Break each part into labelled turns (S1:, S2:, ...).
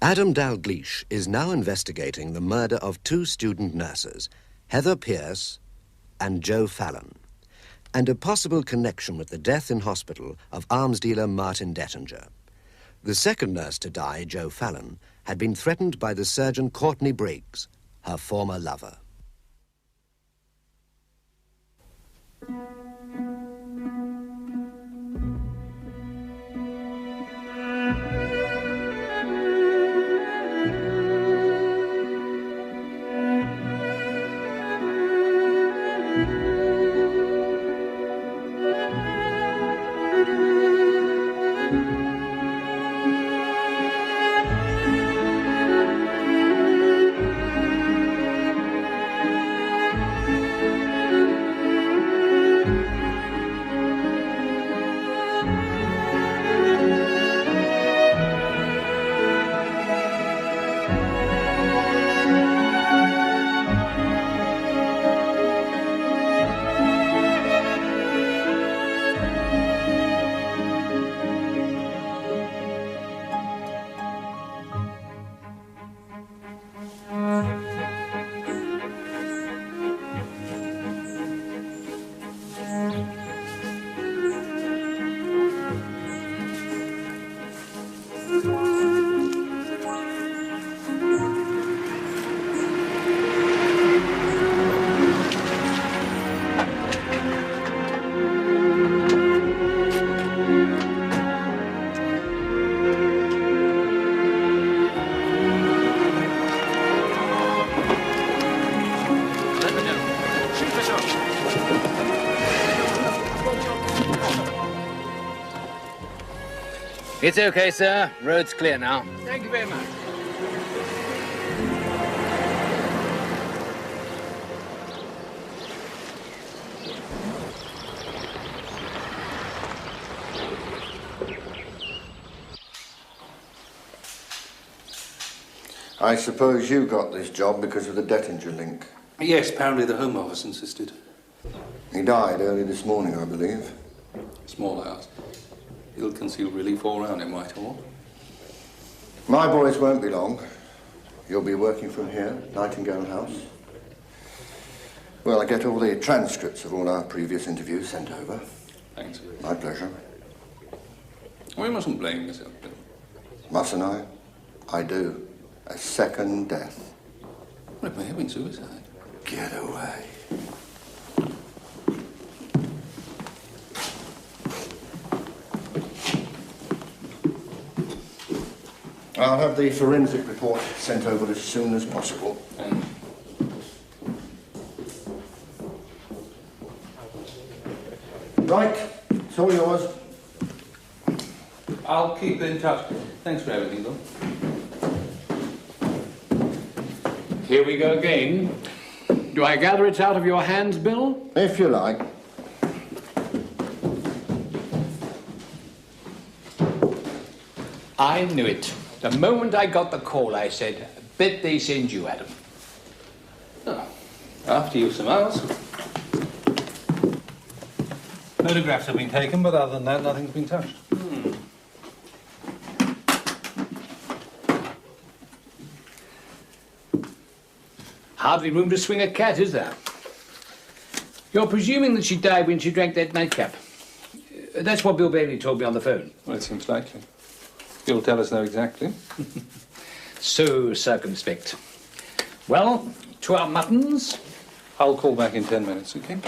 S1: Adam Dalgleish is now investigating the murder of 2 student nurses, Heather Pierce and Joe Fallon, and a possible connection with the death in hospital of arms dealer Martin Dettinger. The second nurse to die, Joe Fallon, had been threatened by the surgeon Courtney Briggs, her former lover.
S2: It's okay, sir. Road's clear now.
S3: Thank you very much.
S4: I suppose you got this job because of the Dettinger link.
S5: Yes, apparently the Home Office insisted.
S4: He died early this morning, I believe.
S5: Small house. Ill-concealed relief all round him, right all.
S4: My boys won't be long. You'll be working from here, Nightingale House. Well, I get all the transcripts of all our previous interviews sent over.
S5: Thanks.
S4: My pleasure.
S5: We mustn't blame yourself, Bill.
S4: Mustn't I? I do. A second death.
S5: Well, it may have been suicide.
S4: Get away. I'll have the forensic report sent over as soon as possible.
S5: Thanks.
S4: Right, it's all yours.
S5: I'll keep in touch. Thanks for everything, Bill.
S2: Here we go again. Do I gather it out of your hands, Bill?
S4: If you like.
S2: I knew it. The moment I got the call, I said, bet they send you, Adam.
S5: Oh, after you, some hours. Photographs have been taken, but other than that, nothing's been touched.
S2: Hardly room to swing a cat, is there? You're presuming that she died when she drank that nightcap. That's what Bill Bailey told me on the phone.
S5: Well, it seems likely. He'll tell us though exactly.
S2: So circumspect. Well, to our muttons.
S5: I'll call back in 10 minutes, okay?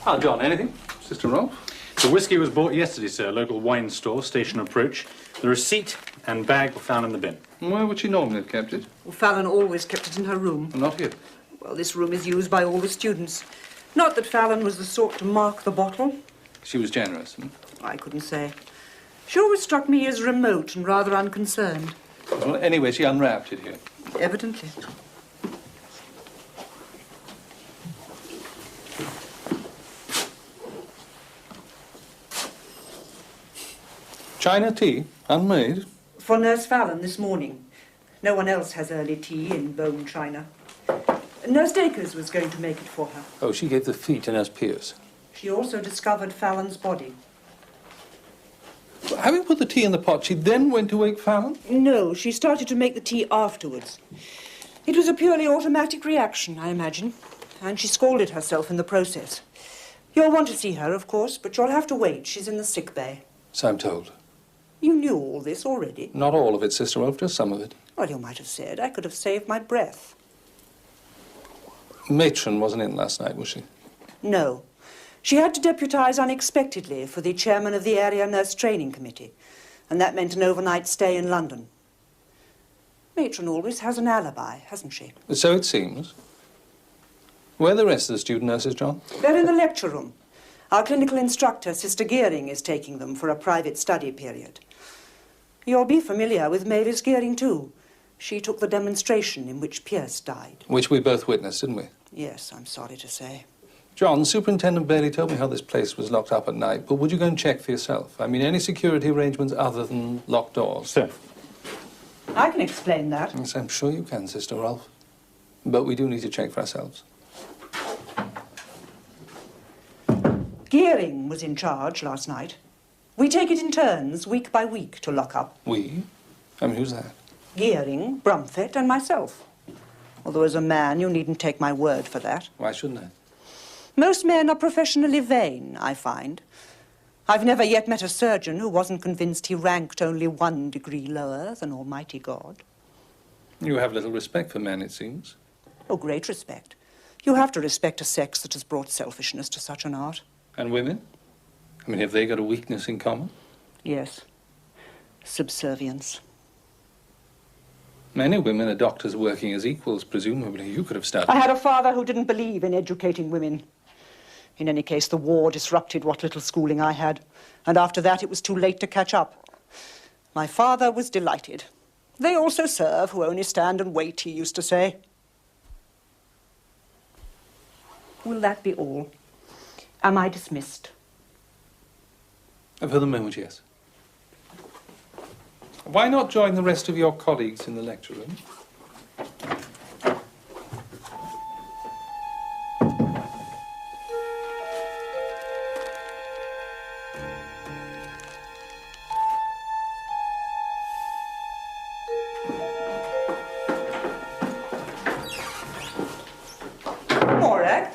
S5: Ah, John, anything? Sister Rolf?
S6: The whiskey was bought yesterday, sir. Local wine store, station approach. The receipt and bag were found in the bin.
S5: Where would she normally have kept it?
S7: Well, Fallon always kept it in her room.
S5: Not here.
S7: Well, this room is used by all the students. Not that Fallon was the sort to mark the bottle.
S5: She was generous,
S7: I couldn't say. She always struck me as remote and rather unconcerned.
S5: Well, anyway, she unwrapped it here.
S7: Evidently.
S5: China tea, unmade.
S7: For Nurse Fallon this morning. No one else has early tea in bone china. Nurse Dacres was going to make it for her.
S5: Oh, she gave the feed to Nurse Pierce.
S7: She also discovered Fallon's body.
S5: Having put the tea in the pot, she then went to wake Fallon?
S7: No, she started to make the tea afterwards. It was a purely automatic reaction, I imagine, and she scalded herself in the process. You'll want to see her, of course, but you'll have to wait. She's in the sick bay.
S5: So I'm told.
S7: You knew all this already.
S5: Not all of it, Sister Rolfe, just some of it.
S7: Well, you might have said I could have saved my breath.
S5: Matron wasn't in last night, was she?
S7: No. She had to deputise unexpectedly for the chairman of the Area Nurse Training Committee, and that meant an overnight stay in London. Matron always has an alibi, hasn't she?
S5: So it seems. Where are the rest of the student nurses, John?
S7: They're in the lecture room. Our clinical instructor, Sister Gearing, is taking them for a private study period. You'll be familiar with Mavis Gearing, too. She took the demonstration in which Pierce died.
S5: Which we both witnessed, didn't we?
S7: Yes, I'm sorry to say.
S5: John, Superintendent Bailey told me how this place was locked up at night, but would you go and check for yourself? I mean, any security arrangements other than locked doors?
S6: Sir.
S7: I can explain that.
S5: Yes, I'm sure you can, Sister Rolfe. But we do need to check for ourselves.
S7: Gearing was in charge last night. We take it in turns, week by week, to lock up.
S5: We? I mean, who's that?
S7: Gearing, Brumfett, and myself. Although as a man, you needn't take my word for that.
S5: Why shouldn't I?
S7: Most men are professionally vain, I find. I've never yet met a surgeon who wasn't convinced he ranked only 1 degree lower than Almighty God.
S5: You have little respect for men, it seems.
S7: Oh, great respect. You have to respect a sex that has brought selfishness to such an art.
S5: And women? I mean, have they got a weakness in common?
S7: Yes. Subservience.
S5: Many women are doctors working as equals, presumably. You could have started.
S7: I had a father who didn't believe in educating women. In any case, the war disrupted what little schooling I had, and after that it was too late to catch up. My father was delighted. They also serve who only stand and wait, he used to say. Will that be all? Am I dismissed?
S5: For the moment, yes. Why not join the rest of your colleagues in the lecture room?
S7: Morag,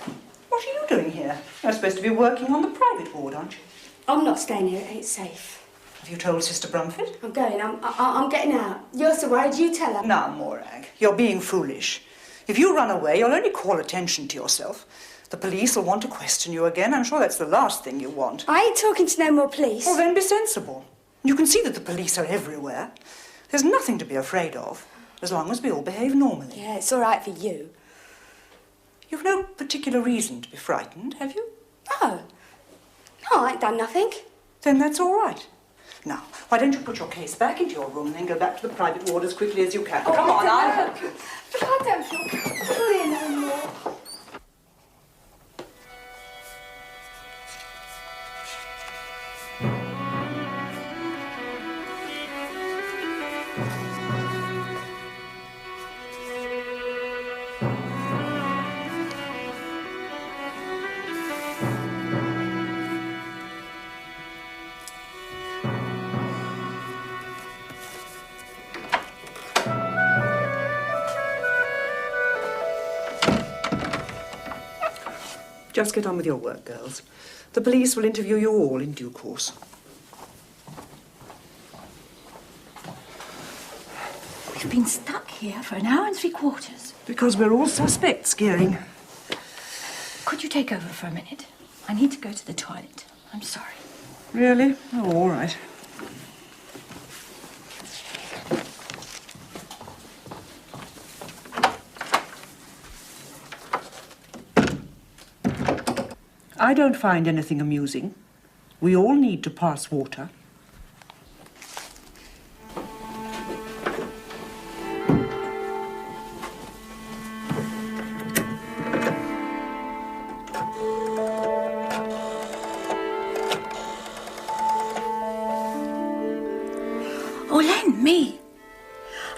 S7: what are you doing here? You're supposed to be working on the private ward, aren't you?
S3: I'm not staying here, it ain't safe.
S7: Have you told Sister Brumfett?
S3: I'm going, I'm getting out. You're so worried, you tell her.
S7: Now, Morag, you're being foolish. If you run away, you'll only call attention to yourself. The police will want to question you again. I'm sure that's the last thing you want.
S3: I ain't talking to no more police.
S7: Well, then be sensible. You can see that the police are everywhere. There's nothing to be afraid of, as long as we all behave normally.
S3: Yeah, it's all right for you.
S7: You've no particular reason to be frightened, have you?
S3: No. No, I ain't done nothing.
S7: Then that's all right. Now, why don't you put your case back into your room and then go back to the private ward as quickly as you can?
S3: Oh,
S7: Come on,
S3: I
S7: I'll
S3: don't
S7: help you.
S3: But I don't feel good anymore.
S7: Just get on with your work, girls. The police will interview you all in due course.
S8: We've been stuck here for an hour and 3/4.
S7: Because we're all suspects, Gearing.
S8: Could you take over for a minute? I need to go to the toilet. I'm sorry.
S7: Really? Oh, all right. I don't find anything amusing. We all need to pass water.
S8: Oh, Len, me.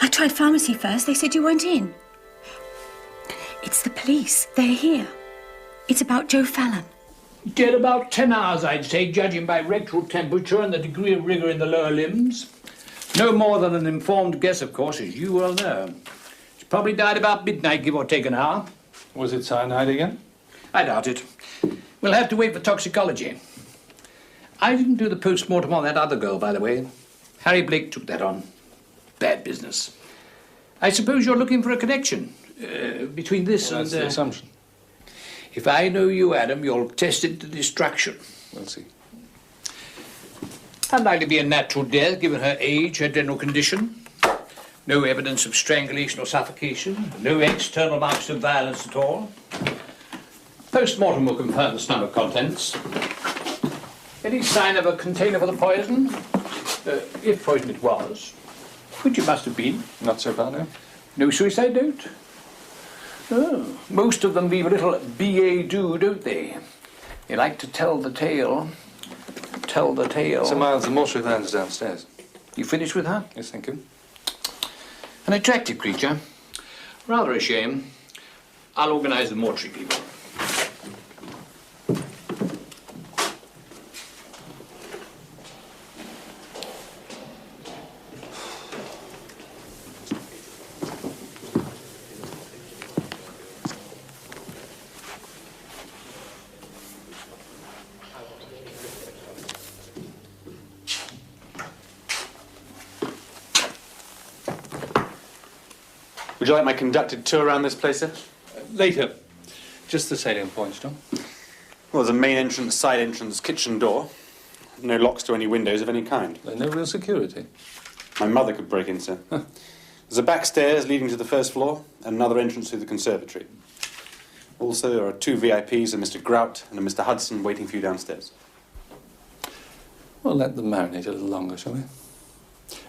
S8: I tried pharmacy first. They said you weren't in. It's the police. They're here. It's about Joe Fallon.
S2: Dead about 10 hours, I'd say, judging by rectal temperature and the degree of rigour in the lower limbs. No more than an informed guess, of course, as you well know. She probably died about midnight, give or take an hour.
S5: Was it cyanide again?
S2: I doubt it. We'll have to wait for toxicology. I didn't do the post-mortem on that other girl, by the way. Harry Blake took that on. Bad business. I suppose you're looking for a connection between this and...
S5: That's the assumption.
S2: If I know you, Adam, you'll test it to destruction.
S5: We'll see.
S2: Unlikely to be a natural death, given her age, her general condition. No evidence of strangulation or suffocation. No external marks of violence at all. Post-mortem will confirm the stomach contents. Any sign of a container for the poison? If poison it was. Which it must have been.
S5: Not so far, no.
S2: No suicide note? Oh, most of them leave a little billet-doux, don't they? They like to tell the tale. Tell the tale.
S5: Sir Miles, the mortuary van is downstairs.
S2: You finished with her?
S5: Yes, thank you.
S2: An attractive creature. Rather a shame. I'll organise the mortuary people.
S6: Would you like my conducted tour around this place, sir?
S5: Later. Just the salient points, John.
S6: Well, there's a main entrance, side entrance, kitchen door. No locks to any windows of any kind.
S5: There's no real security.
S6: My mother could break in, sir. There's a back stairs leading to the first floor and another entrance through the conservatory. Also, there are 2 VIPs, a Mr. Grout and a Mr. Hudson, waiting for you downstairs.
S5: Well, let them marinate a little longer, shall we?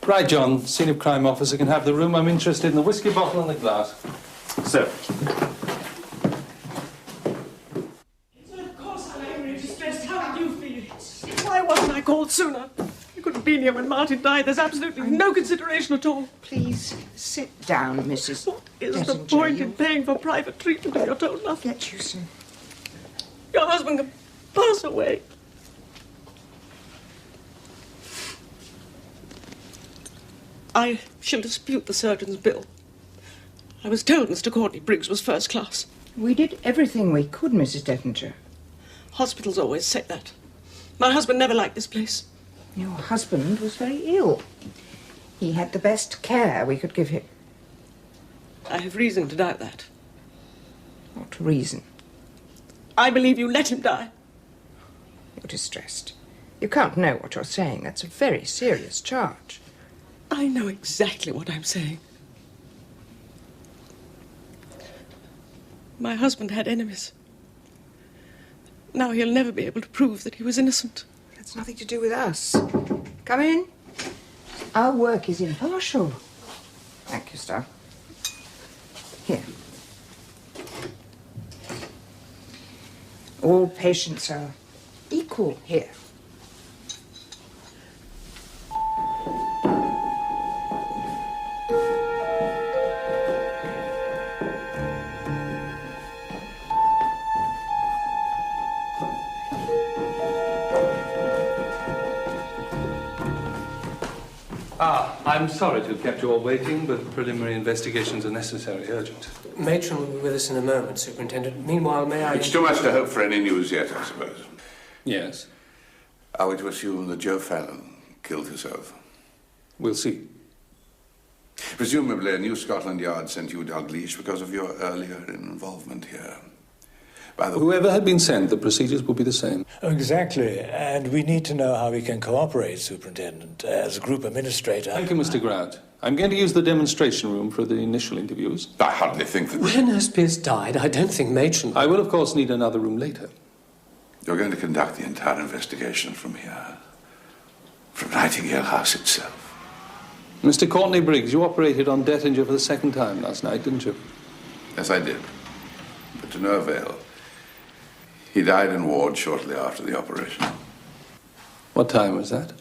S5: Right, John. Scene of crime officer can have the room. I'm interested in the whiskey bottle and the glass.
S6: Sir.
S9: Well, of course I'm angry and distressed. How do you feel? Why wasn't I called sooner? I could have been here when Martin died. There's absolutely no consideration at all.
S10: Please sit down, Mrs.
S9: What is the point in paying for private treatment if you're told nothing?
S10: Get you some.
S9: Your husband can pass away. I shall dispute the surgeon's bill. I was told Mr. Courtney Briggs was first class.
S10: We did everything we could, Mrs. Devonshire.
S9: Hospitals always say that. My husband never liked this place.
S10: Your husband was very ill. He had the best care we could give him.
S9: I have reason to doubt that.
S10: What reason?
S9: I believe you let him die.
S10: You're distressed. You can't know what you're saying. That's a very serious charge.
S9: I know exactly what I'm saying. My husband had enemies. Now he'll never be able to prove that he was innocent.
S10: That's nothing to do with us. Come in. Our work is impartial. Thank you, sir. Here. All patients are equal here.
S5: I'm sorry to have kept you all waiting, but preliminary investigations are necessary, urgent.
S11: Matron will be with us in a moment, Superintendent. Meanwhile, may I...
S12: It's too much to hope for any news yet, I suppose.
S5: Yes.
S12: Are we to assume that Joe Fallon killed herself?
S5: We'll see.
S12: Presumably a new Scotland Yard sent you Dalgleish because of your earlier involvement here.
S5: Whoever had been sent, the procedures will be the same.
S13: Exactly, and we need to know how we can cooperate, Superintendent, as a group administrator.
S5: Thank you, Mr. Grout. I'm going to use the demonstration room for the initial interviews.
S12: I hardly think that...
S11: When Nurse Pierce died, I don't think Matron...
S5: I will, of course, need another room later.
S12: You're going to conduct the entire investigation from here, from Nightingale House itself.
S5: Mr. Courtney Briggs, you operated on Dettinger for the second time last night, didn't you?
S12: Yes, I did, but to no avail. He died in ward shortly after the operation.
S5: What time was that?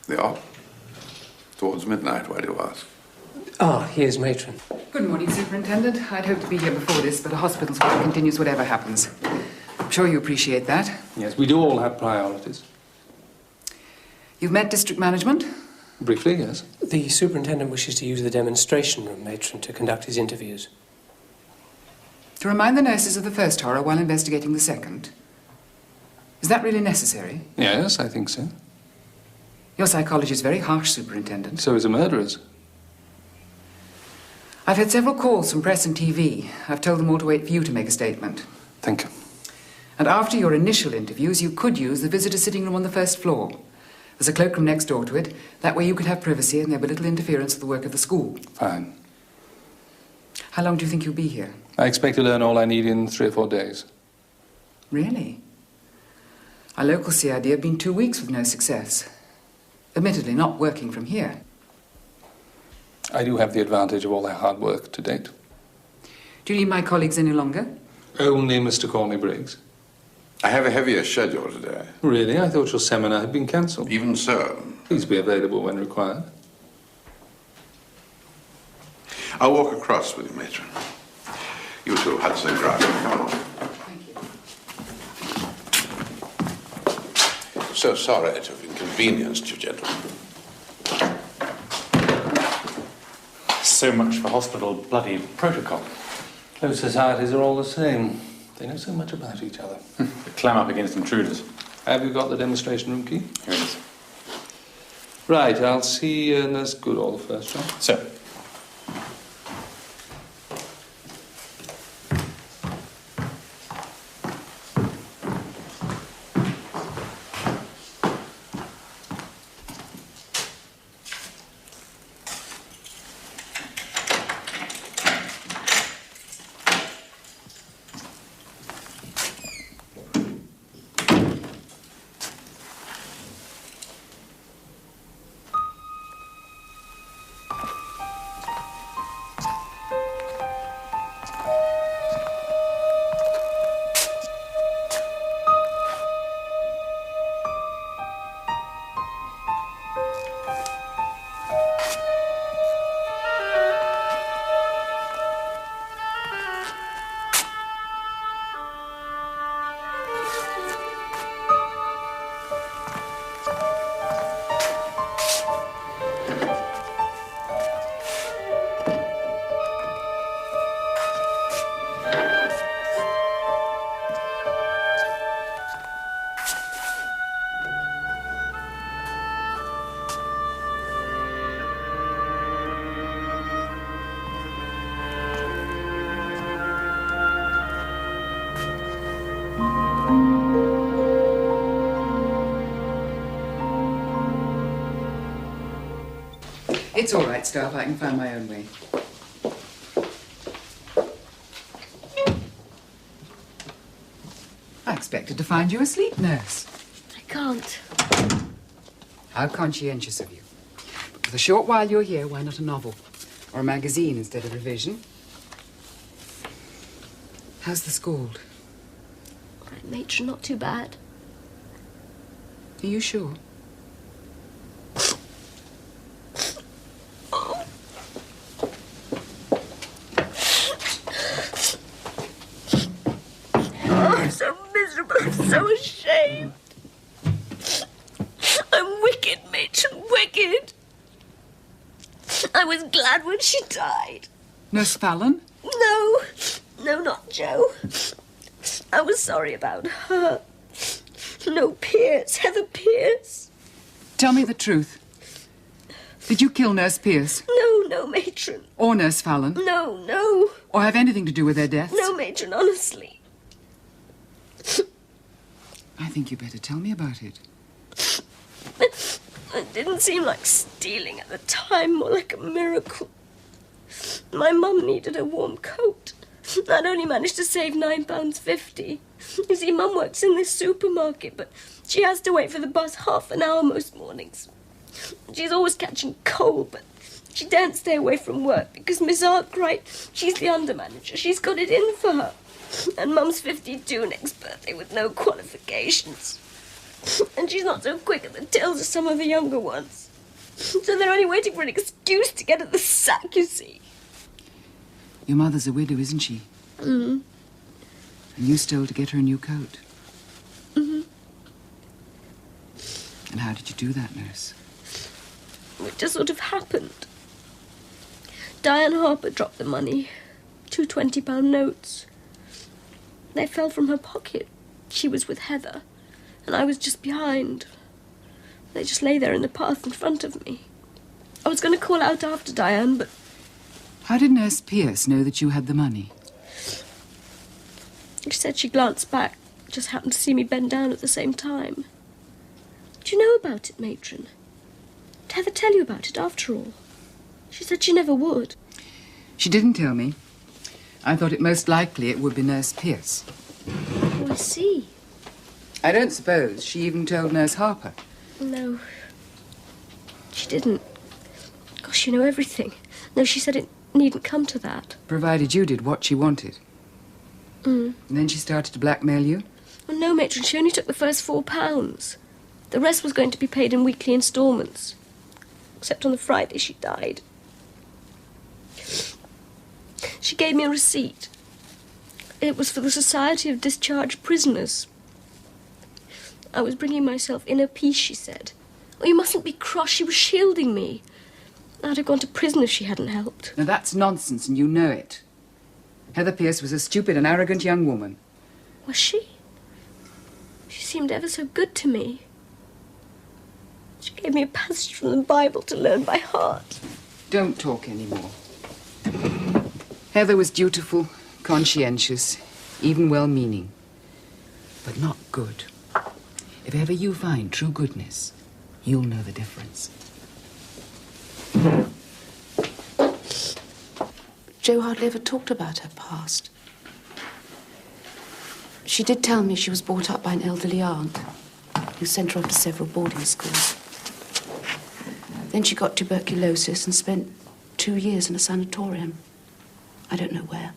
S12: The op? Towards midnight, why do you ask?
S11: Ah, here's Matron.
S14: Good morning, Superintendent. I'd hoped to be here before this, but the hospital's work continues whatever happens. I'm sure you appreciate that.
S5: Yes, we do all have priorities.
S14: You've met district management?
S5: Briefly, yes.
S11: The superintendent wishes to use the demonstration room, Matron, to conduct his interviews.
S14: To remind the nurses of the first horror while investigating the second? Is that really necessary?
S5: Yes, I think so.
S14: Your psychology is very harsh, Superintendent.
S5: So is a murderer's.
S14: I've had several calls from press and TV. I've told them all to wait for you to make a statement.
S5: Thank you.
S14: And after your initial interviews, you could use the visitor sitting room on the first floor. There's a cloakroom next door to it. That way you could have privacy and there'd be little interference with the work of the school.
S5: Fine.
S14: How long do you think you'll be here?
S5: I expect to learn all I need in 3 or 4 days.
S14: Really? Our local CID have been 2 weeks with no success. Admittedly, not working from here.
S5: I do have the advantage of all their hard work to date.
S14: Do you need my colleagues any longer?
S5: Only Mr. Corney-Briggs.
S12: I have a heavier schedule today.
S5: Really? I thought your seminar had been cancelled.
S12: Even so.
S5: Please be available when required.
S12: I'll walk across with you, Matron. You two, Hudson Grant. Come on.
S14: Thank you.
S12: So sorry to have inconvenienced you, gentlemen.
S6: So much for hospital bloody protocol.
S5: Closed societies are all the same. They know so much about each other.
S6: They clam up against intruders.
S5: Have you got the demonstration room key?
S6: Here it is.
S5: Right, I'll see Nurse Goodall first, John.
S6: So,
S14: It's all right, staff. I can find my own way. I expected to find you asleep, nurse.
S3: I can't.
S14: How conscientious of you. But for the short while you're here, why not a novel? Or a magazine instead of revision? How's the scald?
S3: All right, matron, not too bad.
S14: Are you sure?
S3: I'm so miserable. I'm so ashamed. I'm wicked, matron, wicked. I was glad when she died.
S14: Nurse Fallon?
S3: No, not Jo. I was sorry about her. No, Pierce, Heather Pierce.
S14: Tell me the truth. Did you kill Nurse Pierce?
S3: No, matron.
S14: Or Nurse Fallon?
S3: No.
S14: Or have anything to do with their deaths?
S3: No, matron, honestly.
S14: I think you better tell me about it.
S3: It didn't seem like stealing at the time, more like a miracle. My mum needed a warm coat. I'd only managed to save £9.50. You see, Mum works in this supermarket, but she has to wait for the bus half an hour most mornings. She's always catching cold, but she daren't stay away from work because Miss Arkwright, she's the under-manager. She's got it in for her. And Mum's 52 next birthday with no qualifications. And she's not so quick at the tills as some of the younger ones. So they're only waiting for an excuse to get at the sack, you see.
S14: Your mother's a widow, isn't she?
S3: Mm.
S14: And you stole to get her a new coat.
S3: Mm-hmm.
S14: And how did you do that, nurse?
S3: It just sort of happened. Diane Harper dropped the money. 2 £20 notes. They fell from her pocket. She was with Heather, and I was just behind. They just lay there in the path in front of me. I was going to call out after Diane, but...
S14: How did Nurse Pierce know that you had the money?
S3: She said she glanced back, just happened to see me bend down at the same time. Do you know about it, Matron? Did Heather tell you about it after all? She said she never would.
S14: She didn't tell me. I thought it most likely it would be Nurse Pierce.
S3: Oh, I see.
S14: I don't suppose she even told Nurse Harper.
S3: No. She didn't. Gosh, you know everything. No, she said it needn't come to that.
S14: Provided you did what she wanted.
S3: Mm.
S14: And then she started to blackmail you?
S3: Well, no, Matron, she only took the first £4. The rest was going to be paid in weekly instalments. Except on the Friday she died. She gave me a receipt. It was for the Society of Discharged Prisoners. I was bringing myself inner peace, she said. Oh, you mustn't be cross. She was shielding me. I'd have gone to prison if she hadn't helped.
S14: Now, that's nonsense, and you know it. Heather Pierce was a stupid and arrogant young woman.
S3: Was she? She seemed ever so good to me. She gave me a passage from the Bible to learn by heart.
S14: Don't talk anymore. Heather was dutiful, conscientious, even well-meaning, but not good. If ever you find true goodness, you'll know the difference.
S15: Jo hardly ever talked about her past. She did tell me she was brought up by an elderly aunt who sent her off to several boarding schools. Then she got tuberculosis and spent 2 years in a sanatorium. I don't know where.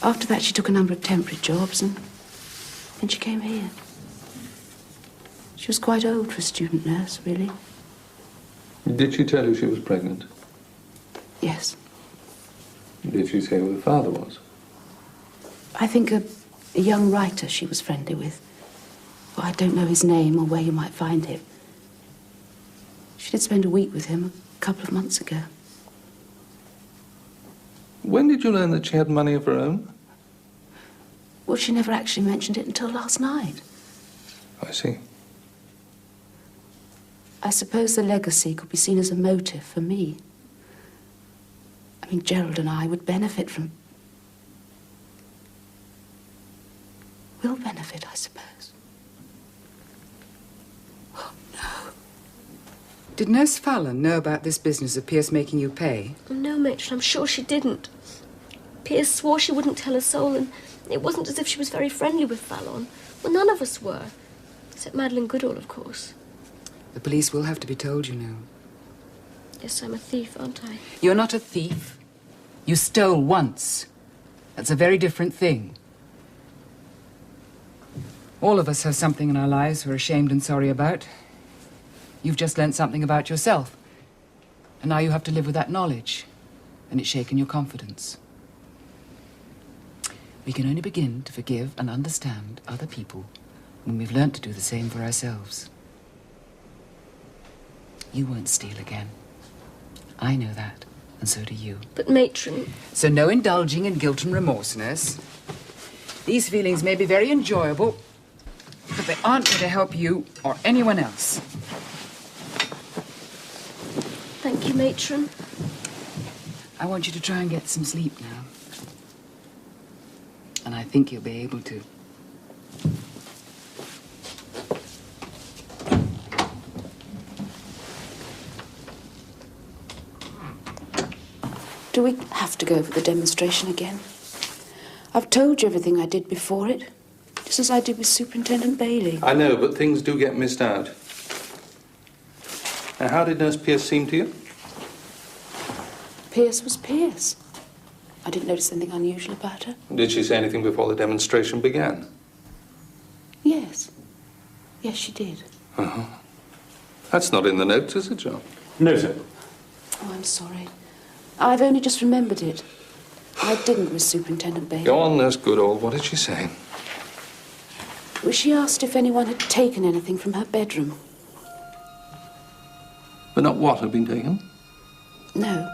S15: After that, she took a number of temporary jobs and then she came here. She was quite old for a student nurse, really.
S5: Did she tell you she was pregnant?
S15: Yes.
S5: Did she say who the father was?
S15: I think a young writer she was friendly with. Well, I don't know his name or where you might find him. She did spend a week with him a couple of months ago.
S5: When did you learn that she had money of her own?
S15: Well, she never actually mentioned it until last night.
S5: I see.
S15: I suppose the legacy could be seen as a motive for me. I mean, Gerald and I would benefit from... Will benefit, I suppose. Oh, no.
S14: Did Nurse Fallon know about this business of Pierce making you pay?
S3: No, Matron, I'm sure she didn't. Pierce swore she wouldn't tell a soul, and it wasn't as if she was very friendly with Fallon. Well, none of us were. Except Madeline Goodall, of course.
S14: The police will have to be told, you know.
S3: Yes, I'm a thief, aren't I?
S14: You're not a thief. You stole once. That's a very different thing. All of us have something in our lives we're ashamed and sorry about. You've just learnt something about yourself. And now you have to live with that knowledge. And it's shaken your confidence. We can only begin to forgive and understand other people when we've learnt to do the same for ourselves. You won't steal again. I know that, and so do you.
S3: But, Matron...
S14: So no indulging in guilt and remorse, nurse. These feelings may be very enjoyable, but they aren't going to help you or anyone else.
S3: Thank you, Matron.
S14: I want you to try and get some sleep now. And I think you'll be able to.
S15: Do we have to go for the demonstration again? I've told you everything I did before it, just as I did with Superintendent Bailey.
S5: I know, but things do get missed out. Now, how did Nurse Pierce seem to you?
S15: Pierce was Pierce. I didn't notice anything unusual about her.
S5: Did she say anything before the demonstration began?
S15: Yes. Yes, she did.
S5: Uh-huh. That's not in the notes, is it, John?
S6: No, sir.
S15: Oh, I'm sorry. I've only just remembered it. I didn't, Miss Superintendent Bailey.
S5: Go on, nurse Goodall. What did she say?
S15: Well, she asked if anyone had taken anything from her bedroom.
S5: But not what had been taken?
S15: No.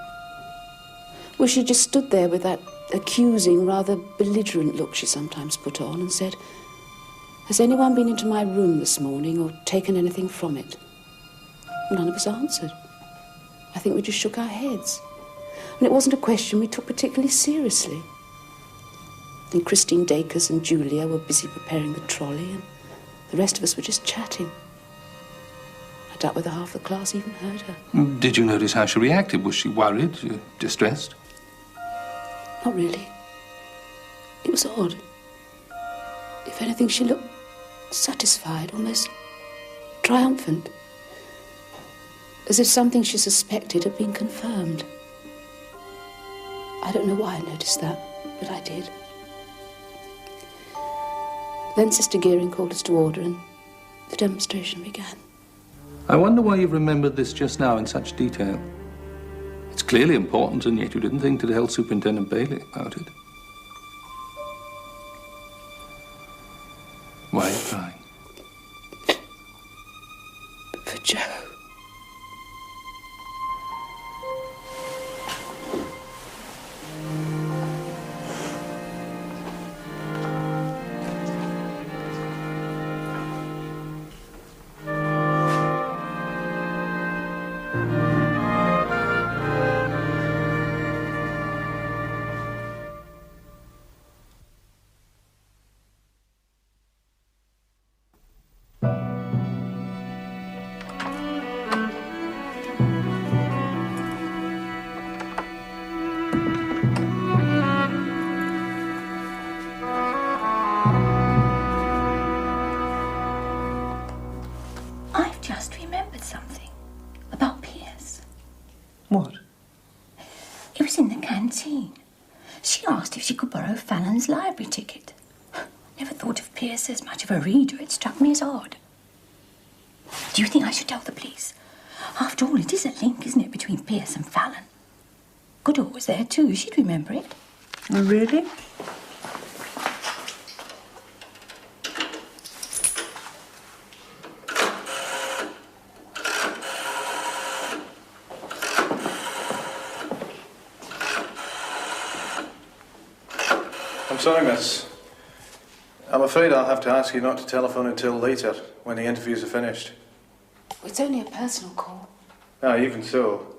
S15: Well, she just stood there with that accusing, rather belligerent look she sometimes put on and said, "Has anyone been into my room this morning or taken anything from it?" None of us answered. I think we just shook our heads. And it wasn't a question we took particularly seriously. And Christine Dacus and Julia were busy preparing the trolley, and the rest of us were just chatting. I doubt whether half the class even heard her.
S5: Did you notice how she reacted? Was she worried, distressed?
S15: Not really. It was odd. If anything, she looked satisfied, almost triumphant. As if something she suspected had been confirmed. I don't know why I noticed that, but I did. Then Sister Gearing called us to order and the demonstration began.
S5: I wonder why you've remembered this just now in such detail. It's clearly important, and yet you didn't think to tell Superintendent Bailey about it. Why are you crying?
S15: For Joe.
S8: What? It was in the canteen. She asked if she could borrow Fallon's library ticket. Never thought of Pierce as much of a reader. It struck me as odd. Do you think I should tell the police? After all, it is a link, isn't it, between Pierce and Fallon? Goodall was there too. She'd remember it.
S7: Oh, really?
S16: I'm sorry, miss. I'm afraid I'll have to ask you not to telephone until later, when the interviews are finished.
S15: It's only a personal call.
S16: Ah, even so.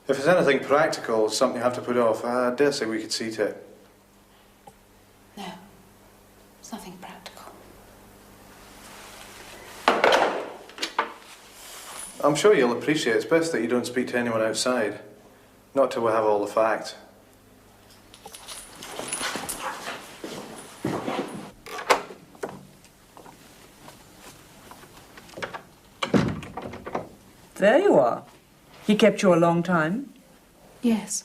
S16: If there's anything practical, something you have to put off, I dare say we could see to it.
S15: No, it's nothing practical.
S16: I'm sure you'll appreciate it's best that you don't speak to anyone outside. Not till we have all the facts.
S7: There you are. He kept you a long time?
S15: Yes.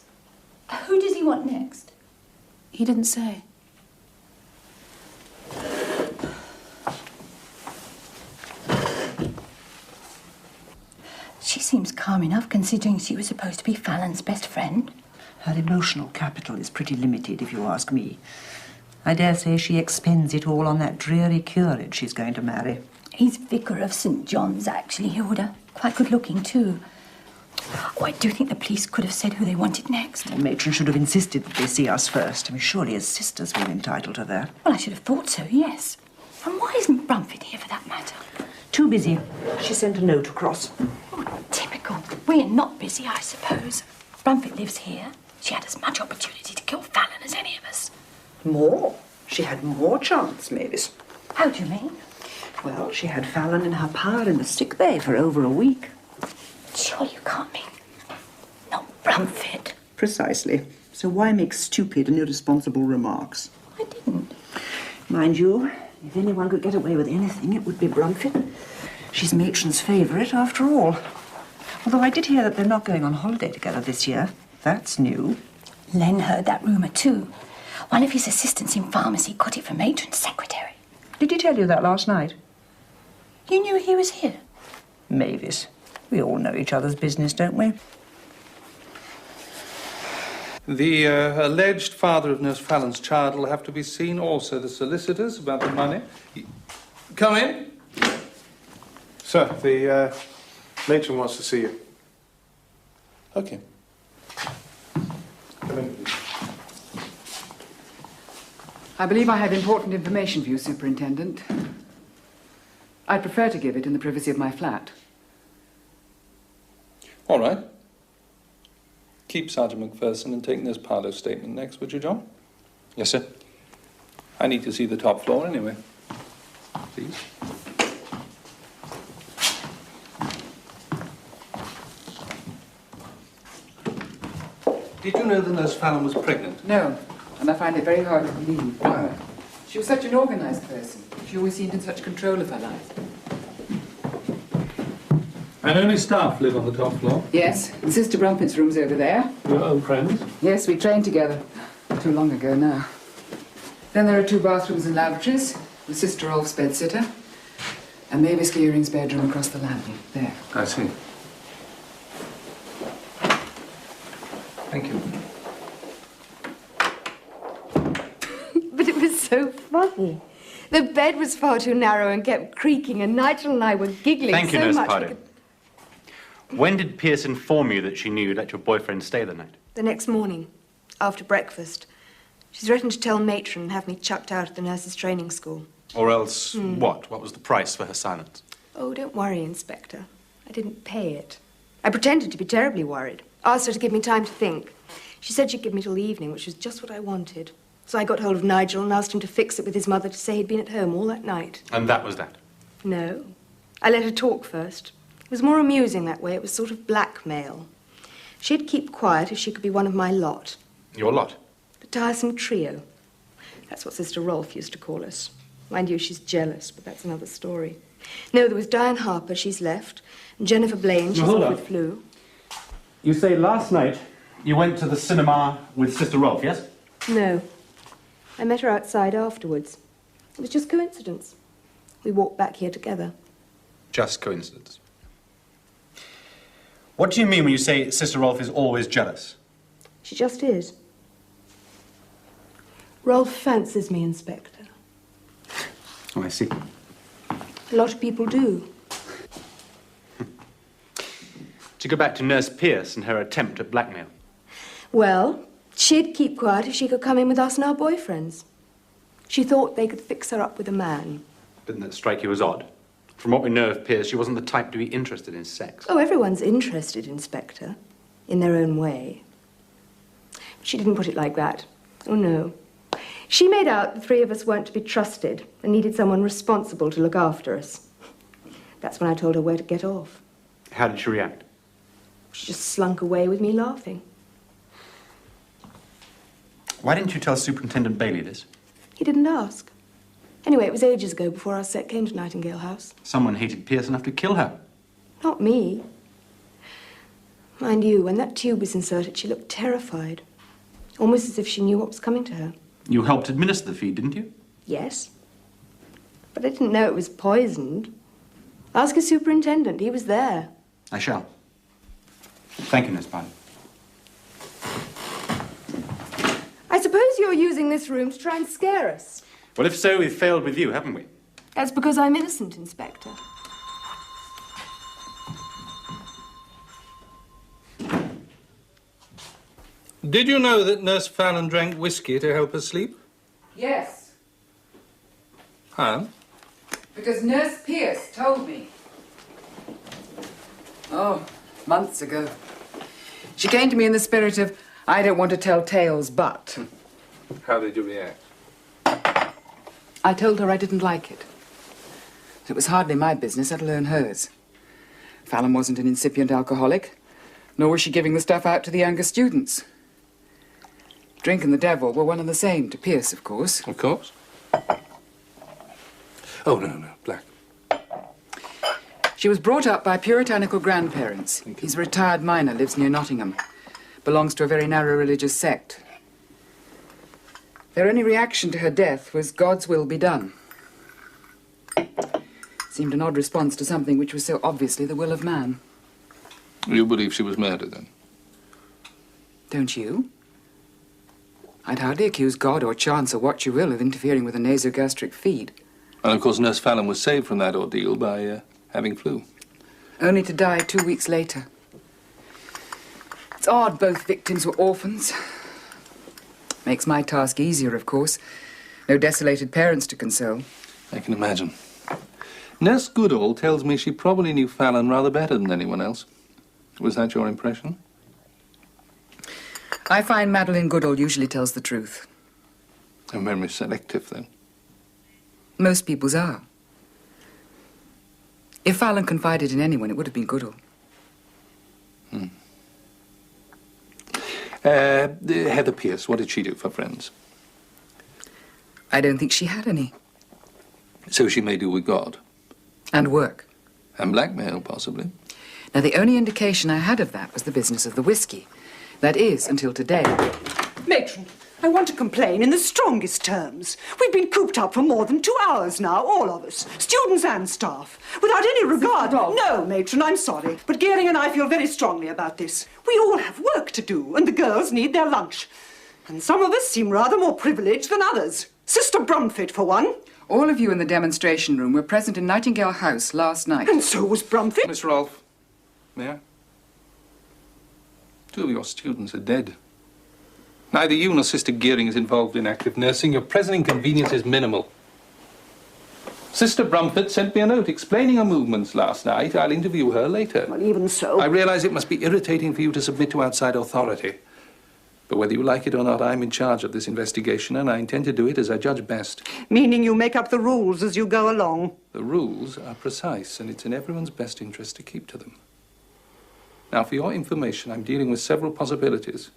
S8: Who does he want next?
S15: He didn't say.
S8: She seems calm enough, considering she was supposed to be Fallon's best friend.
S7: Her emotional capital is pretty limited, if you ask me. I dare say she expends it all on that dreary curate she's going to marry.
S8: He's vicar of St. John's, actually, Hilda. Quite good-looking, too. Oh, I do think the police could have said who they wanted next.
S7: The matron should have insisted that they see us first. I mean, surely as sisters we're entitled to that.
S8: Well, I should have thought so, yes. And why isn't Brumford here, for that matter?
S7: Too busy. She sent a note across.
S8: Oh, typical. We're not busy, I suppose. Brumford lives here. She had as much opportunity to kill Fallon as any of us.
S7: More? She had more chance, Mavis.
S8: How do you mean?
S7: Well, she had Fallon in her power in the sick bay for over a week.
S8: Sure you can't mean not Brumford.
S7: Precisely. So why make stupid and irresponsible remarks?
S8: I didn't.
S7: Mind you, if anyone could get away with anything, it would be Brumford. She's matron's favourite, after all. Although I did hear that they're not going on holiday together this year. That's new.
S8: Len heard that rumour too. One of his assistants in pharmacy got it from matron's secretary.
S7: Did he tell you that last night?
S8: You knew he was here?
S7: Mavis,
S10: We all know each other's business, don't we?
S5: The alleged father of Nurse Fallon's child will have to be seen, also the solicitors, about the money. Come in.
S16: Sir, the matron wants to see you.
S5: Okay.
S16: Come in, please.
S14: I believe I have important information for you, Superintendent. I'd prefer to give it in the privacy of my flat.
S5: All right. Keep Sergeant McPherson and take Nurse Parlo's statement next, would you, John?
S6: Yes, sir.
S5: I need to see the top floor anyway. Please. Did you know that Nurse Fallon was pregnant?
S14: No, and I find it very hard to believe.
S5: Why?
S14: She was such an organised person. She always seemed in such control of her life.
S5: And only staff live on the top floor?
S14: Yes, Sister Brumpet's room's over there.
S5: Your own friends?
S14: Yes, we trained together. Too long ago now. Then there are 2 bathrooms and lavatories, with Sister Rolf's bedsitter, and Mavis Gearing's bedroom across the landing. There.
S5: I see. Thank you.
S17: But it was so funny. The bed was far too narrow and kept creaking, and Nigel and I were giggling
S6: Thank you,
S17: so
S6: Nurse
S17: much.
S6: Pardo. When did Pierce inform you that she knew you'd let your boyfriend stay the night?
S17: The next morning, after breakfast, she threatened to tell matron and have me chucked out of the nurses' training school.
S6: Or else what? What was the price for her silence?
S17: Oh, don't worry, Inspector. I didn't pay it. I pretended to be terribly worried. Asked her to give me time to think. She said she'd give me till the evening, which was just what I wanted. So I got hold of Nigel and asked him to fix it with his mother to say he'd been at home all that night.
S6: And that was that?
S17: No. I let her talk first. It was more amusing that way. It was sort of blackmail. She'd keep quiet if she could be one of my lot.
S6: Your lot?
S17: The tiresome trio. That's what Sister Rolf used to call us. Mind you, she's jealous, but that's another story. No, there was Diane Harper, she's left, and Jennifer Blaine, she's off with flu.
S6: You say last night you went to the cinema with Sister Rolf, yes?
S17: No. I met her outside afterwards. It was just coincidence. We walked back here together.
S6: Just coincidence. What do you mean when you say Sister Rolf is always jealous?
S17: She just is. Rolf fancies me, Inspector.
S6: Oh, I see.
S17: A lot of people do.
S6: To go back to Nurse Pierce and her attempt at blackmail.
S17: Well, she'd keep quiet if she could come in with us and our boyfriends. She thought they could fix her up with a man.
S6: Didn't that strike you as odd? From what we know of Pierce, she wasn't the type to be interested in sex.
S17: Oh, everyone's interested, Inspector, in their own way. She didn't put it like that. Oh, no. She made out the 3 of us weren't to be trusted and needed someone responsible to look after us. That's when I told her where to get off.
S6: How did she react?
S17: She just slunk away with me laughing.
S6: Why didn't you tell Superintendent Bailey this?
S17: He didn't ask. Anyway, it was ages ago before our set came to Nightingale House.
S6: Someone hated Pierce enough to kill her.
S17: Not me. Mind you, when that tube was inserted, she looked terrified. Almost as if she knew what was coming to her.
S6: You helped administer the feed, didn't you?
S17: Yes. But I didn't know it was poisoned. Ask a superintendent. He was there.
S6: I shall. Thank you, Nurse Pardo.
S17: I suppose you're using this room to try and scare us.
S6: Well, if so, we've failed with you, haven't we?
S17: That's because I'm innocent, Inspector.
S5: Did you know that Nurse Fallon drank whiskey to help her sleep?
S14: Yes,
S5: How?
S14: because Nurse Pierce told me. Oh, months ago. She came to me in the spirit of, I don't want to tell tales, but...
S5: How did you react?
S14: I told her I didn't like it. It was hardly my business, let alone hers. Fallon wasn't an incipient alcoholic, nor was she giving the stuff out to the younger students. Drink and the devil were one and the same, to Pierce, of course.
S5: Of course. Oh, no, black.
S14: She was brought up by puritanical grandparents. He's a retired miner, lives near Nottingham. Belongs to a very narrow religious sect. Their only reaction to her death was God's will be done. Seemed an odd response to something which was so obviously the will of man.
S5: You believe she was murdered, then?
S14: Don't you? I'd hardly accuse God or chance or what you will of interfering with a nasogastric feed.
S5: And, of course, Nurse Fallon was saved from that ordeal by having flu.
S14: Only to die 2 weeks later. It's odd both victims were orphans. Makes my task easier, of course. No desolated parents to console.
S5: I can imagine. Nurse Goodall tells me she probably knew Fallon rather better than anyone else. Was that your impression?
S14: I find Madeline Goodall usually tells the truth.
S5: Her memory's selective, then.
S14: Most people's are. If Fallon confided in anyone, it would have been Goodall.
S5: Heather Pierce, what did she do for friends?
S14: I don't think she had any.
S5: So she may do with God?
S14: And work.
S5: And blackmail, possibly.
S14: Now, the only indication I had of that was the business of the whiskey. That is, until today.
S7: Matron, I want to complain in the strongest terms. We've been cooped up for more than 2 hours now, all of us, students and staff, without any regard. No, Matron, I'm sorry, but Gearing and I feel very strongly about this. We all have work to do, and the girls need their lunch. And some of us seem rather more privileged than others. Sister Brumfit, for one.
S14: All of you in the demonstration room were present in Nightingale House last night.
S7: And so was Brumfit.
S5: Miss Rolfe, may I? 2 of your students are dead. Neither you nor Sister Gearing is involved in active nursing. Your present inconvenience is minimal. Sister Brumfit sent me a note explaining her movements last night. I'll interview her later.
S7: Well, even so.
S5: I realize it must be irritating for you to submit to outside authority. But whether you like it or not, I'm in charge of this investigation, and I intend to do it as I judge best.
S7: Meaning you make up the rules as you go along.
S5: The rules are precise, and it's in everyone's best interest to keep to them. Now, for your information, I'm dealing with several possibilities.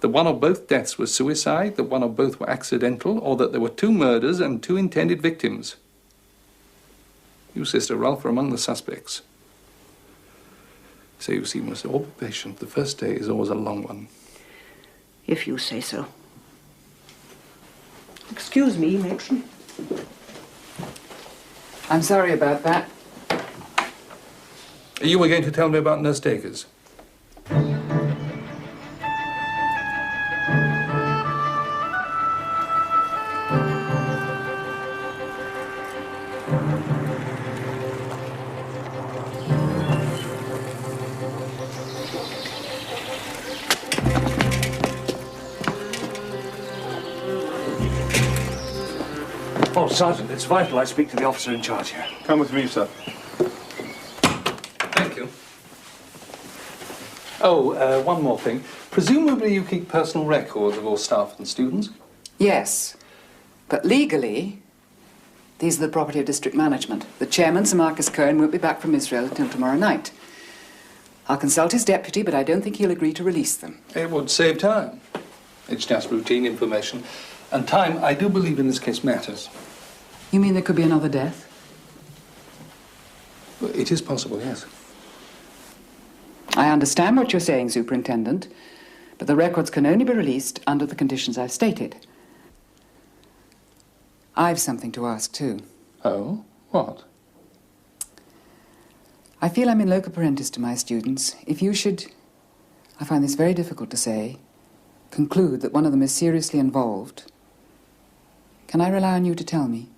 S5: That one or both deaths was suicide, that one or both were accidental, or that there were 2 murders and 2 intended victims. You, Sister Rolfe, are among the suspects. So you see, we must all be patient. The first day is always a long one.
S7: If you say so. Excuse me, Matron.
S14: I'm sorry about that.
S5: You were going to tell me about Nurse Dacres.
S13: Oh, Sergeant, it's vital I speak to the officer in charge here.
S16: Come with me, sir.
S5: Thank you. Oh, one more thing. Presumably you keep personal records of all staff and students?
S14: Yes. But legally, these are the property of district management. The chairman, Sir Marcus Curran, won't be back from Israel until tomorrow night. I'll consult his deputy, but I don't think he'll agree to release them.
S5: It would save time. It's just routine information. And time, I do believe in this case, matters.
S14: You mean there could be another death?
S5: Well, it is possible, yes.
S14: I understand what you're saying, Superintendent, but the records can only be released under the conditions I've stated. I've something to ask, too.
S5: Oh? What?
S14: I feel I'm in loco parentis to my students. If you should, I find this very difficult to say, conclude that one of them is seriously involved, can I rely on you to tell me?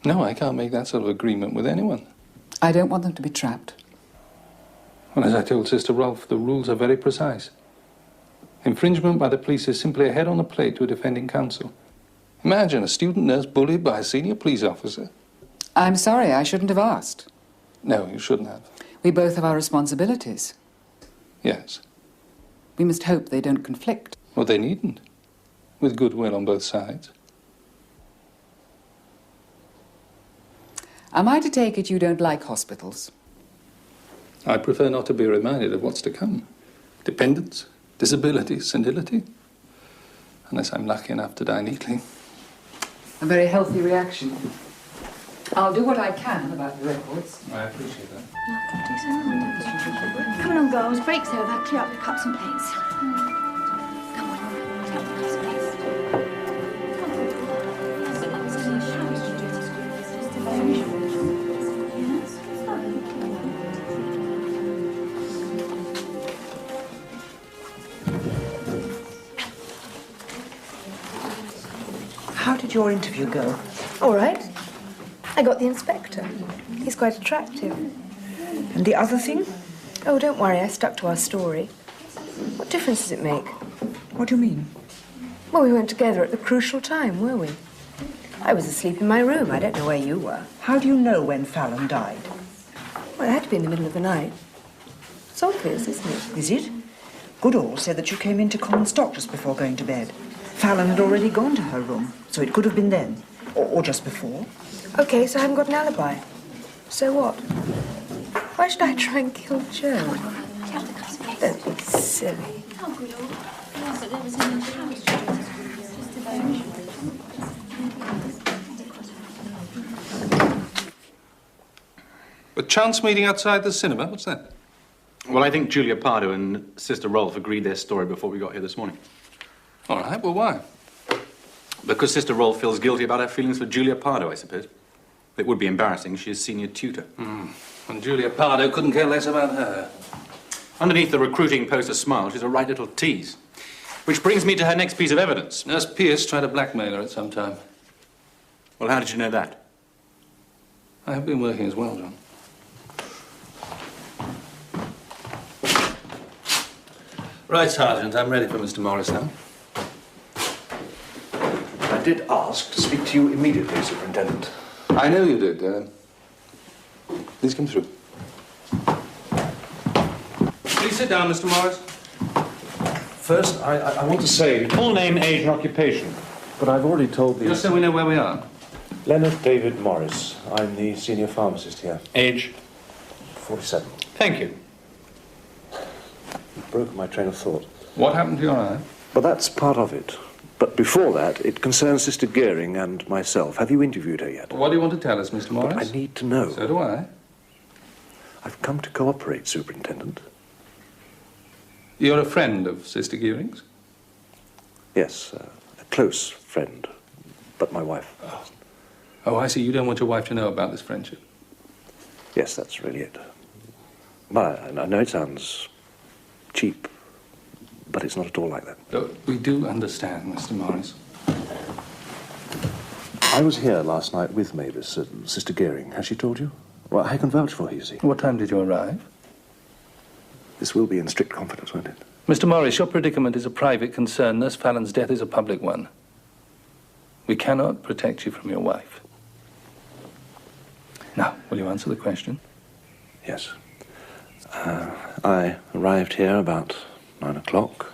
S5: No, I can't make that sort of agreement with anyone.
S14: I don't want them to be trapped.
S5: Well, as I told Sister Rolfe, the rules are very precise. Infringement by the police is simply a head on the plate to a defending counsel. Imagine a student nurse bullied by a senior police officer.
S14: I'm sorry, I shouldn't have asked.
S5: No, you shouldn't have.
S14: We both have our responsibilities.
S5: Yes.
S14: We must hope they don't conflict.
S5: Well, they needn't. With goodwill on both sides.
S14: Am I to take it you don't like hospitals?
S5: I prefer not to be reminded of what's to come. Dependence, disability, senility. Unless I'm lucky enough to die neatly.
S14: A very healthy reaction. I'll do what I can about the records.
S5: I appreciate that.
S8: Come on, girls. Break's over. Clear up the cups and plates. Come on. Clear up the cups and plates.
S7: did your interview go?
S17: All right. I got the inspector. He's quite attractive.
S7: And the other thing?
S17: Oh, don't worry, I stuck to our story. What difference does it make?
S7: What do you mean?
S17: Well, we weren't together at the crucial time, were we? I was asleep in my room. I don't know where you were.
S7: How do you know when Fallon died?
S17: Well, it had to be in the middle of the night. It's obvious, isn't it?
S7: Is it? Goodall said that you came into common stock just before going to bed. Fallon had already gone to her room, so it could have been then. Or just before.
S17: Okay, so I haven't got an alibi. So what? Why should I try and kill Joe? Don't be silly.
S5: A chance meeting outside the cinema? What's that?
S6: Well, I think Julia Pardo and Sister Rolfe agreed their story before we got here this morning.
S5: All right, well, why?
S6: Because Sister Rolfe feels guilty about her feelings for Julia Pardo, I suppose. It would be embarrassing. She is senior tutor.
S5: And Julia Pardo couldn't care less about her.
S6: Underneath the recruiting poster smile, she's a right little tease. Which brings me to her next piece of evidence.
S5: Nurse Pierce tried to blackmail her at some time.
S6: Well, how did you know that?
S5: I have been working as well, John. Right, Sergeant, I'm ready for Mr. Morris now.
S18: I did ask to speak to you immediately, Superintendent.
S5: I know you did. Please come through. Please sit down, Mr. Morris.
S18: First, I want to say...
S6: Full name, age, and occupation.
S18: But I've already told the...
S5: Just so we know where we are.
S18: Leonard David Morris. I'm the senior pharmacist here.
S6: Age?
S18: 47.
S6: Thank you.
S18: You've broken my train of thought.
S5: What happened to your eye?
S18: But that's part of it. But before that, it concerns Sister Gearing and myself. Have you interviewed her yet?
S5: What do you want to tell us, Mr. Morris?
S18: But I need to know.
S5: So do I.
S18: I've come to cooperate, Superintendent.
S5: You're a friend of Sister Gearing's?
S18: Yes, a close friend, but my wife.
S5: Oh, I see. You don't want your wife to know about this friendship.
S18: Yes, that's really it. But I know it sounds cheap, but it's not at all like that.
S5: Look, we do understand, Mr. Morris.
S18: I was here last night with Mavis, Sister Gearing. Has she told you? Well, I can vouch for her, you see.
S5: What time did you arrive?
S18: This will be in strict confidence, won't it?
S5: Mr. Morris, your predicament is a private concern. Nurse Fallon's death is a public one. We cannot protect you from your wife. Now, will you answer the question?
S18: Yes. I arrived here about 9 o'clock.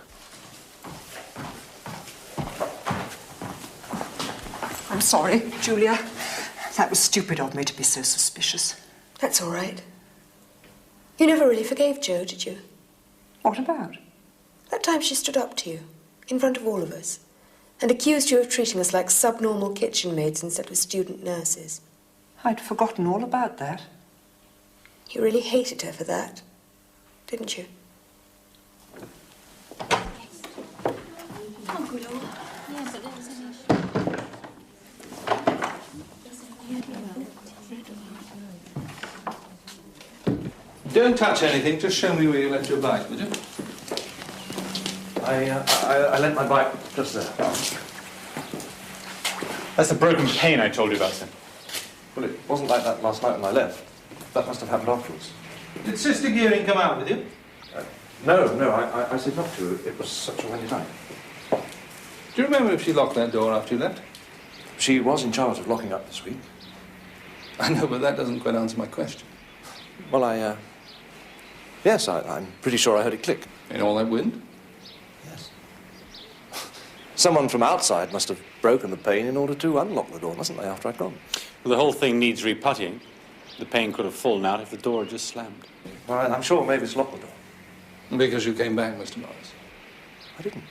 S7: I'm sorry, Julia. That was stupid of me to be so suspicious.
S17: That's all right. You never really forgave Jo, did you?
S7: What about?
S17: That time she stood up to you, in front of all of us, and accused you of treating us like subnormal kitchen maids instead of student nurses.
S7: I'd forgotten all about that.
S17: You really hated her for that, didn't you?
S5: Don't touch anything. Just show me where you left your bike, would you?
S18: I lent my bike just there.
S6: That's the broken pane I told you about, sir.
S18: Well, it wasn't like that last night when I left. That must have happened afterwards.
S5: Did Sister Gearing come out with you?
S18: No, I said not to. It was such a windy night.
S5: Do you remember if she locked that door after you left?
S18: She was in charge of locking up this week.
S5: I know, but that doesn't quite answer my question.
S18: Well, yes, I'm pretty sure I heard it click.
S5: In all that wind?
S18: Yes. Someone from outside must have broken the pane in order to unlock the door, mustn't they, after I'd gone?
S6: Well, the whole thing needs reputtying. The pane could have fallen out if the door had just slammed.
S18: Well, I'm sure Mavis locked the door.
S5: Because you came back, Mr. Morris.
S18: I didn't.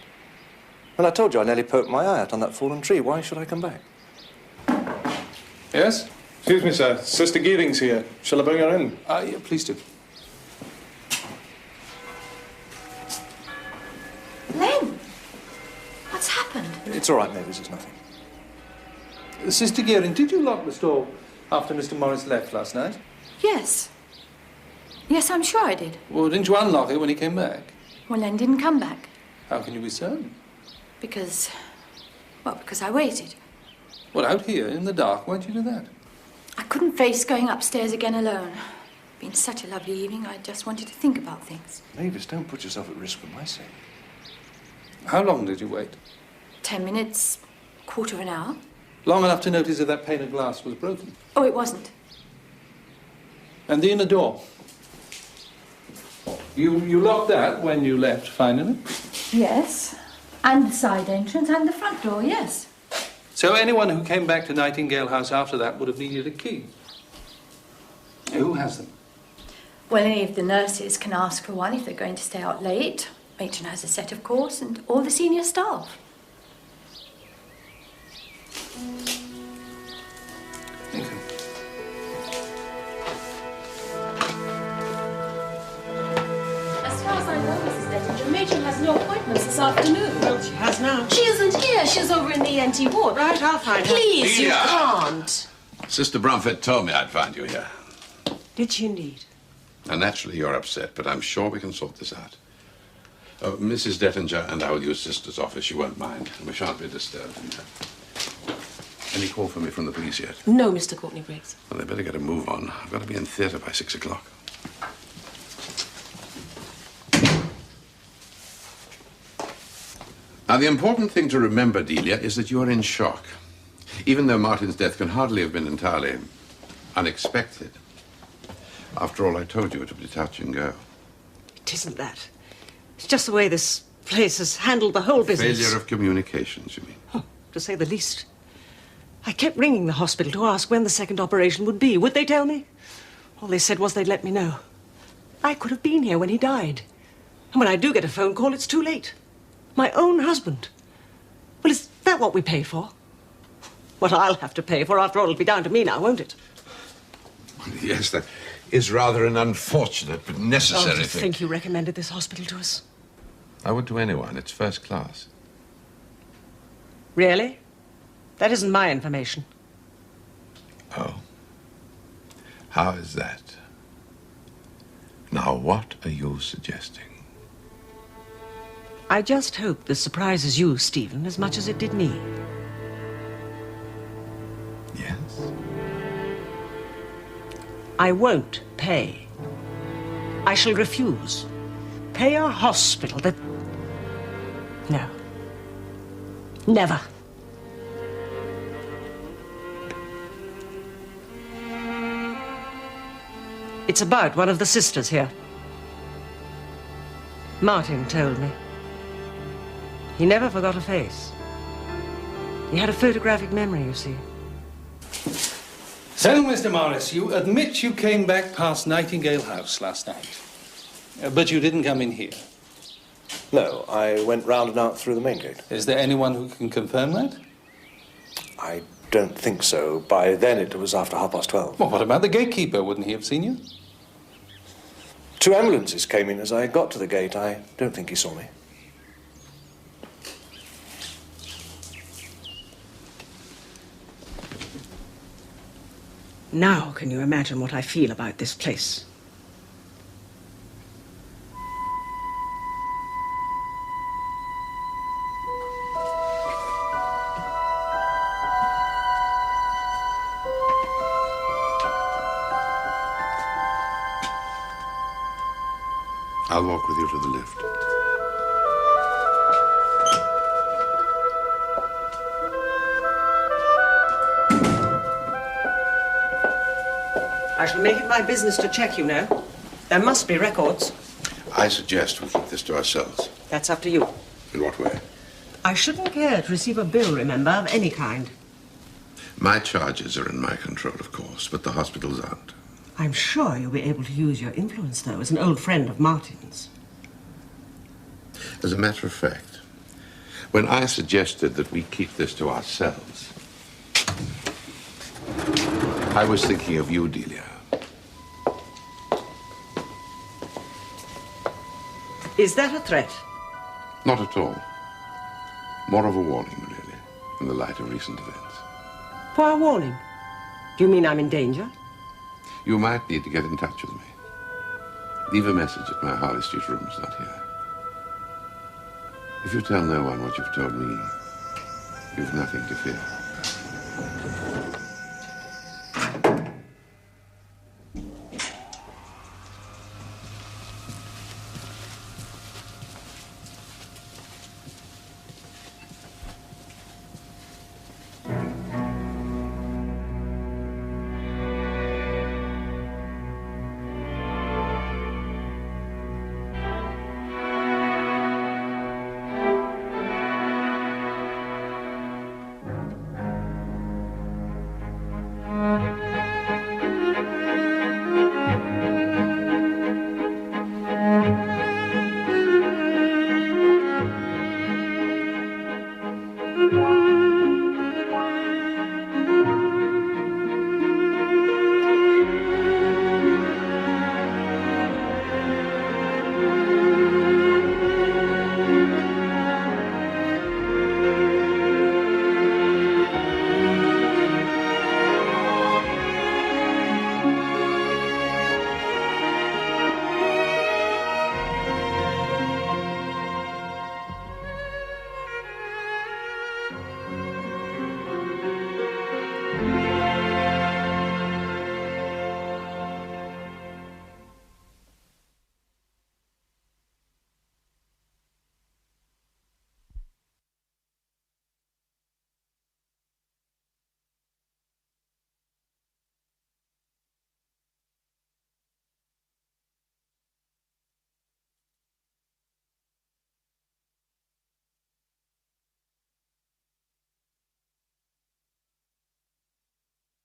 S18: Well, I told you I nearly poked my eye out on that fallen tree. Why should I come back?
S5: Yes?
S16: Excuse me, sir. Sister Gearing's here. Shall I bring her in?
S5: Yeah, please do.
S8: Len! What's happened?
S18: It's all right, Mavis. It's nothing.
S5: Sister Gearing, did you lock the store after Mr. Morris left last night?
S8: Yes. Yes, I'm sure I did.
S5: Well, didn't you unlock it when he came back?
S8: Well, Len didn't come back.
S5: How can you be certain?
S8: Because I waited.
S5: What, out here in the dark? Why'd you do that?
S8: I couldn't face going upstairs again alone. It's been such a lovely evening, I just wanted to think about things.
S18: Mavis, don't put yourself at risk for my sake.
S5: How long did you wait?
S8: 10 minutes, quarter of an hour.
S5: Long enough to notice that pane of glass was broken.
S8: Oh, it wasn't.
S5: And the inner door? You locked that when you left, finally?
S8: Yes. And the side entrance and the front door, yes.
S5: So anyone who came back to Nightingale House after that would have needed a key. Who has them?
S8: Well, any of the nurses can ask for one if they're going to stay out late. Matron has a set, of course, and all the senior staff.
S5: Thank you.
S19: As far as I know, Mrs. Bettinger, Matron has no appointments this afternoon.
S9: Well, she has now.
S19: She isn't here. She's over in the NT ward.
S9: Right, I'll find her.
S19: Please, you
S12: Delia.
S19: can't.
S12: Sister Bromford told me I'd find you here.
S9: Did she indeed?
S12: Now, naturally, you're upset, but I'm sure we can sort this out. Mrs. Dettinger and I will use Sister's office. You won't mind. We shan't be disturbed. Any call for me from the police yet?
S19: No, Mr. Courtney Briggs.
S12: Well, they better get a move on. I've got to be in theatre by 6 o'clock. Now, the important thing to remember, Delia, is that you are in shock. Even though Martin's death can hardly have been entirely unexpected. After all, I told you it would be touch and go.
S9: It isn't that. It's just the way this place has handled the whole business.
S12: Failure of communications, you mean?
S9: Oh, to say the least. I kept ringing the hospital to ask when the second operation would be. Would they tell me? All they said was they'd let me know. I could have been here when he died. And when I do get a phone call, it's too late. My own husband. Well, is that what we pay for? What I'll have to pay for, after all, it'll be down to me now, won't it?
S12: Yes, that is rather an unfortunate but necessary
S9: to
S12: thing.
S9: think you recommended this hospital to us.
S12: I would to anyone. It's first class.
S9: Really? That isn't my information.
S12: Oh. How is that? Now, what are you suggesting?
S9: I just hope this surprises you, Stephen, as much as it did me.
S12: Yes?
S9: I won't pay. I shall refuse. Pay a hospital that... No. Never. It's about one of the sisters here. Martin told me. He never forgot a face. He had a photographic memory, you see.
S5: So, Mr. Morris, you admit you came back past Nightingale House last night. But you didn't come in here.
S18: No, I went round and out through the main gate.
S5: Is there anyone who can confirm that?
S18: I don't think so. By then it was after 12:30.
S5: Well, what about the gatekeeper? Wouldn't he have seen you?
S18: 2 ambulances came in as I got to the gate. I don't think he saw me.
S9: Now can you imagine what I feel about this place?
S12: I'll walk with you to the lift.
S9: I shall make it my business to check, you know. There must be records.
S12: I suggest we keep this to ourselves.
S9: That's up to you.
S12: In what way?
S9: I shouldn't care to receive a bill, remember, of any kind.
S12: My charges are in my control, of course, but the hospitals aren't.
S9: I'm sure you'll be able to use your influence, though, as an old friend of Martin's.
S12: As a matter of fact, when I suggested that we keep this to ourselves, I was thinking of you, Delia.
S9: Is that a threat?
S12: Not at all. More of a warning, really, in the light of recent events.
S9: For a warning? Do you mean I'm in danger?
S12: You might need to get in touch with me. Leave a message at my Harley Street rooms, not here. If you tell no one what you've told me, you've nothing to fear.